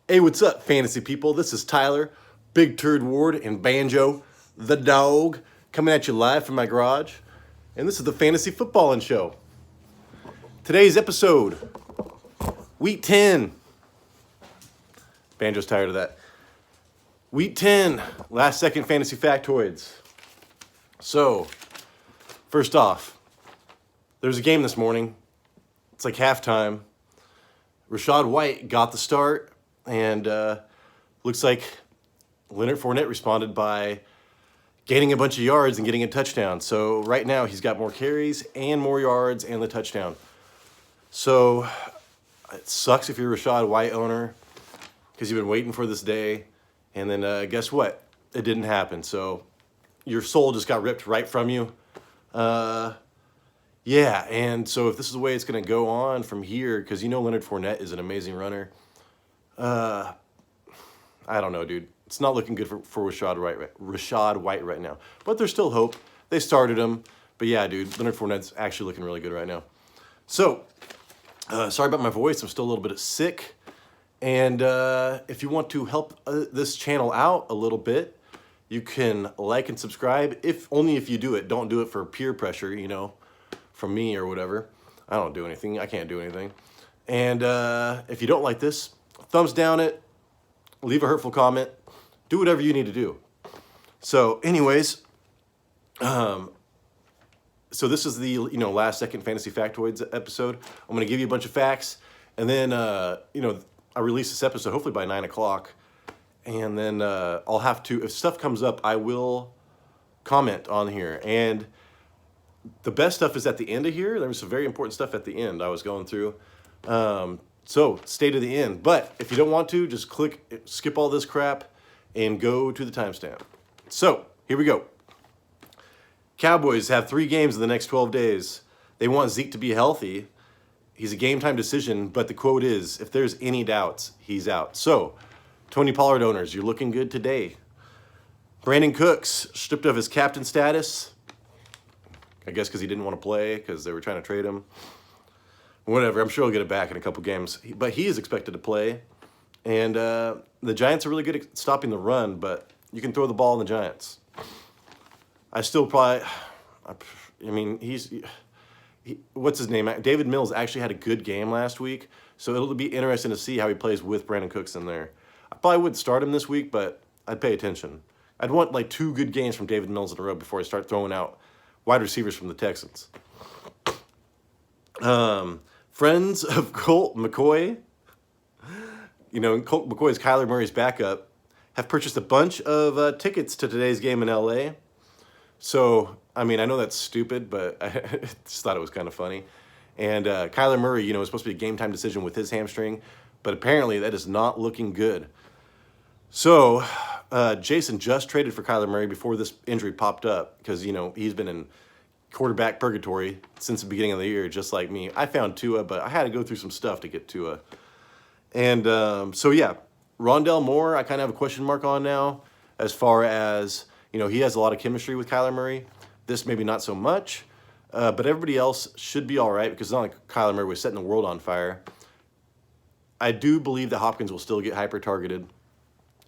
Hey, what's up, fantasy people? This is Tyler, Big Turd Ward, and Banjo, the dog, coming at you live from my garage. And this is the Fantasy Footballin' Show. Today's episode, Week 10. Banjo's tired of that. Week 10, last second fantasy factoids. So, first off, there's a game this morning. It's like halftime. Rachaad White got the start. And looks like Leonard Fournette responded by gaining a bunch of yards and getting a touchdown. So right now he's got more carries and more yards and the touchdown. So it sucks if you're a Rachaad White owner because you've been waiting for this day. And then guess what? It didn't happen. So your soul just got ripped right from you. Yeah, and so if this is the way it's going to go on from here, because you know Leonard Fournette is an amazing runner. I don't know, dude. It's not looking good for Rachaad White right now. But there's still hope. They started him. But yeah, dude, Leonard Fournette's actually looking really good right now. So, sorry about my voice. I'm still a little bit sick. And if you want to help this channel out a little bit, you can like and subscribe. Only if you do it. Don't do it for peer pressure, from me or whatever. I don't do anything. I can't do anything. And if you don't like this, thumbs down it, leave a hurtful comment, do whatever you need to do. So anyways, so this is the, last second fantasy factoids episode. I'm going to give you a bunch of facts, and then, I release this episode hopefully by 9 o'clock, and then I'll have to, if stuff comes up, I will comment on here. And the best stuff is at the end of here. There was some very important stuff at the end I was going through. So stay to the end. But if you don't want to, just skip all this crap and go to the timestamp. So here we go. Cowboys have 3 games in the next 12 days. They want Zeke to be healthy. He's a game time decision, but the quote is, if there's any doubts, he's out. So, Tony Pollard owners, you're looking good today. Brandin Cooks stripped of his captain status. I guess because he didn't want to play because they were trying to trade him. Whatever, I'm sure he'll get it back in a couple games. But he is expected to play. And the Giants are really good at stopping the run, but you can throw the ball in the Giants. What's his name? David Mills actually had a good game last week, so it'll be interesting to see how he plays with Brandin Cooks in there. I probably wouldn't start him this week, but I'd pay attention. I'd want like 2 good games from David Mills in a row before I start throwing out wide receivers from the Texans. Friends of Colt McCoy, Colt McCoy is Kyler Murray's backup, have purchased a bunch of tickets to today's game in LA. So, I know that's stupid, but I just thought it was kind of funny. And Kyler Murray, is supposed to be a game time decision with his hamstring, but apparently that is not looking good. So, Jason just traded for Kyler Murray before this injury popped up because, he's been in quarterback purgatory since the beginning of the year, just like me. I found Tua, but I had to go through some stuff to get Tua. And so, yeah, Rondell Moore, I kind of have a question mark on now as far as, he has a lot of chemistry with Kyler Murray. This maybe not so much, but everybody else should be all right because it's not like Kyler Murray was setting the world on fire. I do believe that Hopkins will still get hyper-targeted,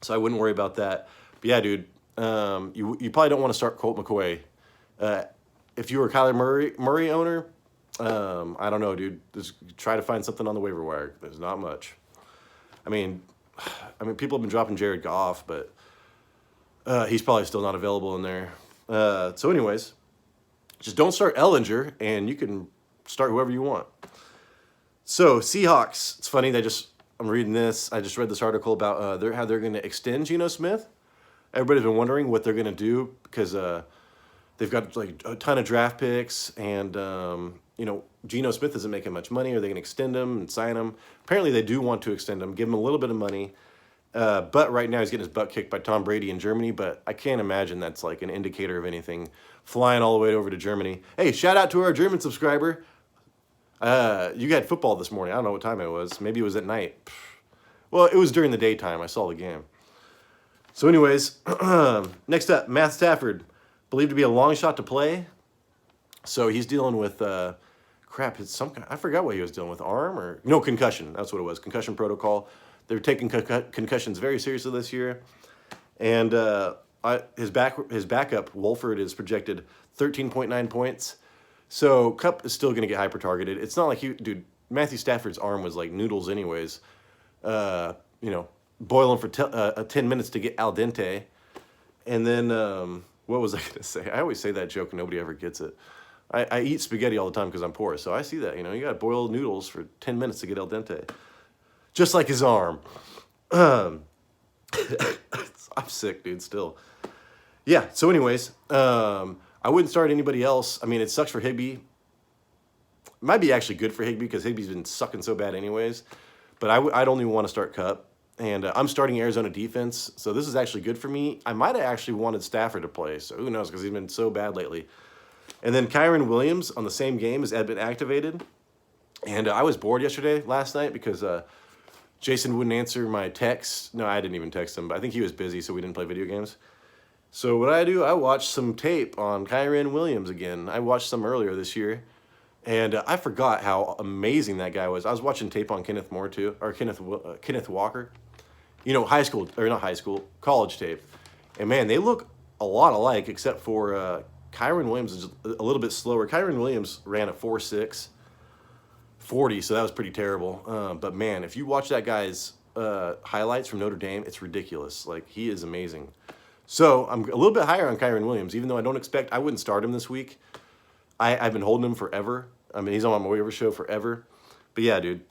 so I wouldn't worry about that. But, yeah, dude, you probably don't want to start Colt McCoy. If you were a Kyler Murray owner, I don't know, dude. Just try to find something on the waiver wire. There's not much. People have been dropping Jared Goff, but he's probably still not available in there. So anyways, just don't start Ellinger, and you can start whoever you want. So Seahawks, it's funny. I'm reading this. I just read this article about how they're going to extend Geno Smith. Everybody's been wondering what they're going to do because they've got like a ton of draft picks, and Geno Smith isn't making much money. Are they going to extend him and sign him? Apparently, they do want to extend him, give him a little bit of money. But right now, he's getting his butt kicked by Tom Brady in Germany. But I can't imagine that's like an indicator of anything. Flying all the way over to Germany. Hey, shout out to our German subscriber. You had football this morning. I don't know what time it was. Maybe it was at night. Well, it was during the daytime. I saw the game. So anyways, next up, Matt Stafford, believed to be a long shot to play. So he's dealing with, I forgot what he was dealing with, arm or, no, concussion. That's what it was, concussion protocol. They're taking concussions very seriously this year. And his backup, Wolford, is projected 13.9 points. So Kupp is still going to get hyper-targeted. It's not like dude, Matthew Stafford's arm was like noodles anyways. Boil him for 10 minutes to get al dente. And then, what was I going to say? I always say that joke and nobody ever gets it. I eat spaghetti all the time because I'm poor, so I see that. You got to boil noodles for 10 minutes to get al dente. Just like his arm. I'm sick, dude, still. Yeah, so anyways, I wouldn't start anybody else. I mean, it sucks for Higbee. It might be actually good for Higbee because Higbee's been sucking so bad anyways. But I'd only want to start Kupp. And I'm starting Arizona defense, so this is actually good for me. I might have actually wanted Stafford to play, so who knows, because he's been so bad lately. And then Kyren Williams on the same game has been activated. And I was bored last night, because Jason wouldn't answer my text. No, I didn't even text him, but I think he was busy, so we didn't play video games. So what I do, I watched some tape on Kyren Williams again. I watched some earlier this year. And I forgot how amazing that guy was. I was watching tape on Kenneth Moore, too, or Kenneth Walker. College tape. And, man, they look a lot alike, except for Kyren Williams is a little bit slower. Kyren Williams ran a 4.6 40, so that was pretty terrible. But, man, if you watch that guy's highlights from Notre Dame, it's ridiculous. Like, he is amazing. So I'm a little bit higher on Kyren Williams, even though I wouldn't start him this week. I've been holding him forever. I mean, he's on my waiver show forever. But, yeah, dude.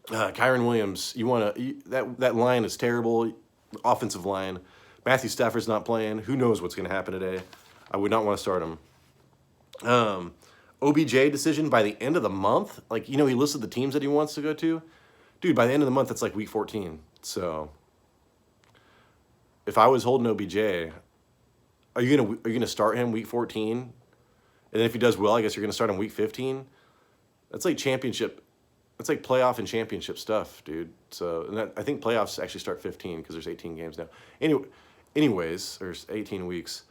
Kyren Williams, that line is terrible. Offensive line. Matthew Stafford's not playing. Who knows what's going to happen today? I would not want to start him. OBJ decision by the end of the month. Like, he listed the teams that he wants to go to. Dude, by the end of the month, it's like week 14. So, if I was holding OBJ, are you gonna start him week 14? And then if he does well, I guess you're gonna start him week 15. That's like championship. It's like playoff and championship stuff, dude. So, I think playoffs actually start 15 because there's 18 games now. Anyways, there's 18 weeks.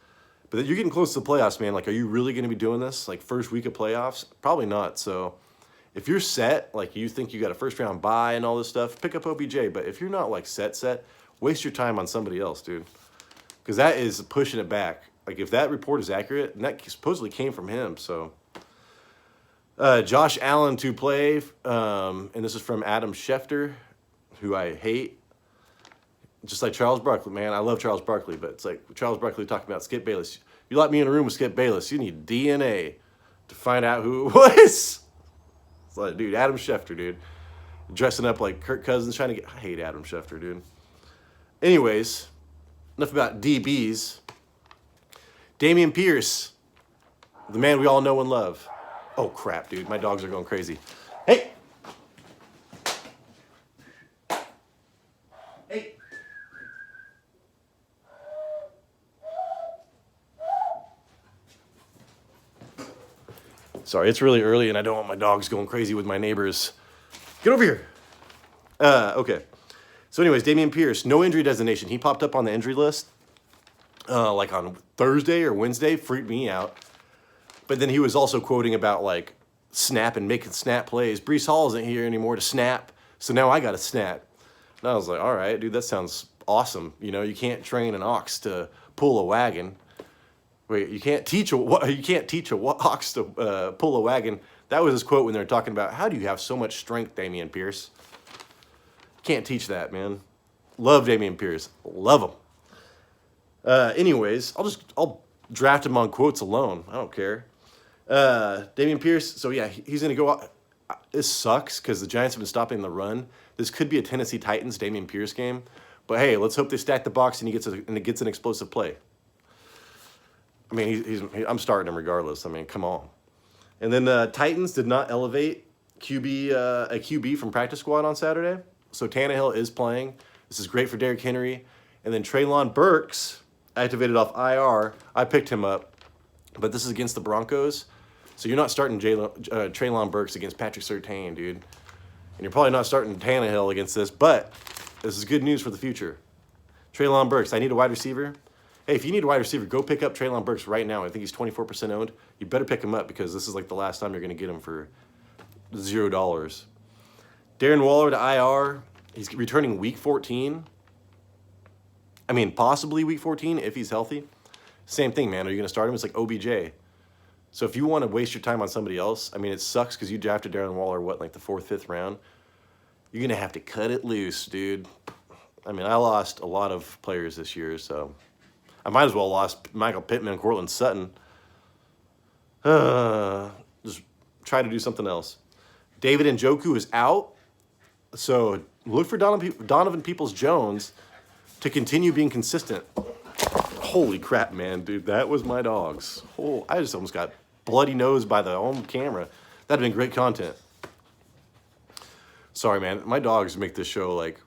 But you're getting close to the playoffs, man. Like, are you really going to be doing this? Like, first week of playoffs? Probably not. So, if you're set, like, you think you got a first-round bye and all this stuff, pick up OBJ. But if you're not, like, set, waste your time on somebody else, dude. Because that is pushing it back. Like, if that report is accurate, and that supposedly came from him, so... Josh Allen to play, and this is from Adam Schefter, who I hate. Just like Charles Barkley, man. I love Charles Barkley, but it's like Charles Barkley talking about Skip Bayless. You let me in a room with Skip Bayless, you need DNA to find out who it was. It's like, dude, Adam Schefter, dude. Dressing up like Kirk Cousins, I hate Adam Schefter, dude. Anyways, enough about DBs. Dameon Pierce, the man we all know and love. Oh, crap, dude. My dogs are going crazy. Hey! Hey! Sorry, it's really early, and I don't want my dogs going crazy with my neighbors. Get over here! Okay. So anyways, Dameon Pierce, no injury designation. He popped up on the injury list like on Thursday or Wednesday. Freaked me out. But then he was also quoting about, like, snap and making snap plays. Breece Hall isn't here anymore to snap, so now I got to snap. And I was like, all right, dude, that sounds awesome. You can't train an ox to pull a wagon. Wait, you can't teach a ox to pull a wagon. That was his quote when they were talking about, how do you have so much strength, Dameon Pierce? Can't teach that, man. Love Dameon Pierce. Love him. Anyways, I'll draft him on quotes alone. I don't care. Dameon Pierce, so yeah, he's going to go out. This sucks because the Giants have been stopping the run. This could be a Tennessee Titans Dameon Pierce game. But hey, let's hope they stack the box and he gets an explosive play. I mean, I'm starting him regardless. I mean, come on. And then Titans did not elevate a QB from practice squad on Saturday. So Tannehill is playing. This is great for Derrick Henry. And then Treylon Burks activated off IR. I picked him up. But this is against the Broncos. So you're not starting Treylon Burks against Patrick Surtain, dude. And you're probably not starting Tannehill against this. But this is good news for the future. Treylon Burks, I need a wide receiver. Hey, if you need a wide receiver, go pick up Treylon Burks right now. I think he's 24% owned. You better pick him up because this is like the last time you're going to get him for $0. Darren Waller to IR. He's returning week 14. I mean, possibly week 14 if he's healthy. Same thing, man. Are you going to start him? It's like OBJ. So if you want to waste your time on somebody else, I mean, it sucks because you drafted Darren Waller, like the 4th, 5th round. You're going to have to cut it loose, dude. I mean, I lost a lot of players this year, so I might as well lost Michael Pittman and Cortland Sutton. Just try to do something else. David Njoku is out, so look for Donovan Peoples-Jones to continue being consistent. Holy crap, man, dude, that was my dogs. Oh, I just almost got bloody nose by the home camera. That'd have been great content. Sorry, man, my dogs make this show like,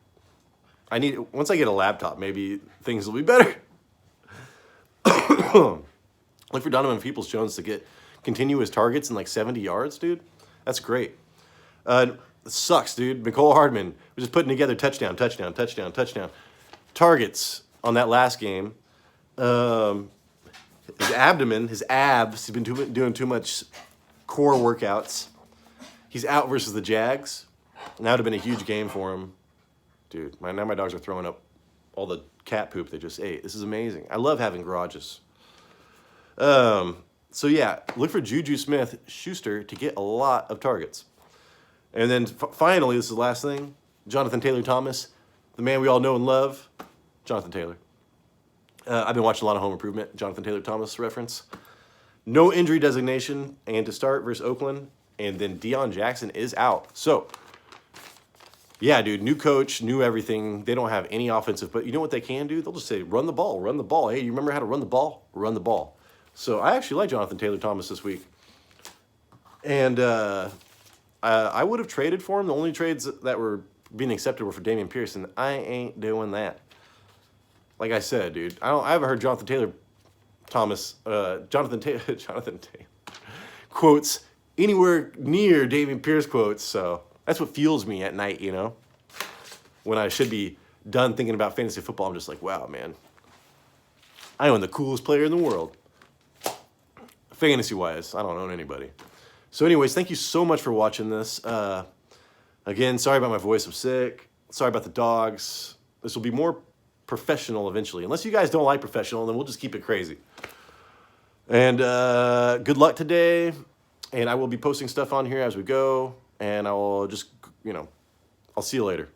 once I get a laptop, maybe things will be better. Look for Donovan Peoples-Jones to continue his targets in like 70 yards, dude. That's great. It sucks, dude. Mecole Hardman was just putting together touchdown. Targets on that last game. His abs, he's been doing too much core workouts. He's out versus the Jags. And that would have been a huge game for him. Dude, now my dogs are throwing up all the cat poop they just ate. This is amazing. I love having garages. So yeah, look for Juju Smith-Schuster to get a lot of targets. And then finally, this is the last thing, Jonathan Taylor-Thomas, the man we all know and love, Jonathan Taylor. I've been watching a lot of Home Improvement, Jonathan Taylor-Thomas reference. No injury designation, and to start versus Oakland, and then Deion Jackson is out. So, yeah, dude, new coach, new everything. They don't have any offensive, but you know what they can do? They'll just say, run the ball, run the ball. Hey, you remember how to run the ball? Run the ball. So I actually like Jonathan Taylor-Thomas this week. And I would have traded for him. The only trades that were being accepted were for Dameon Pierce, and I ain't doing that. Like I said, dude, I haven't heard Jonathan Taylor-Thomas, Jonathan Taylor quotes anywhere near Dameon Pierce quotes, so that's what fuels me at night, you know? When I should be done thinking about fantasy football, I'm just like, wow, man. I own the coolest player in the world. Fantasy-wise, I don't own anybody. So anyways, thank you so much for watching this. Again, sorry about my voice. I'm sick. Sorry about the dogs. This will be more professional eventually. Unless you guys don't like professional, then we'll just keep it crazy. And good luck today. And I will be posting stuff on here as we go. And I will just, I'll see you later.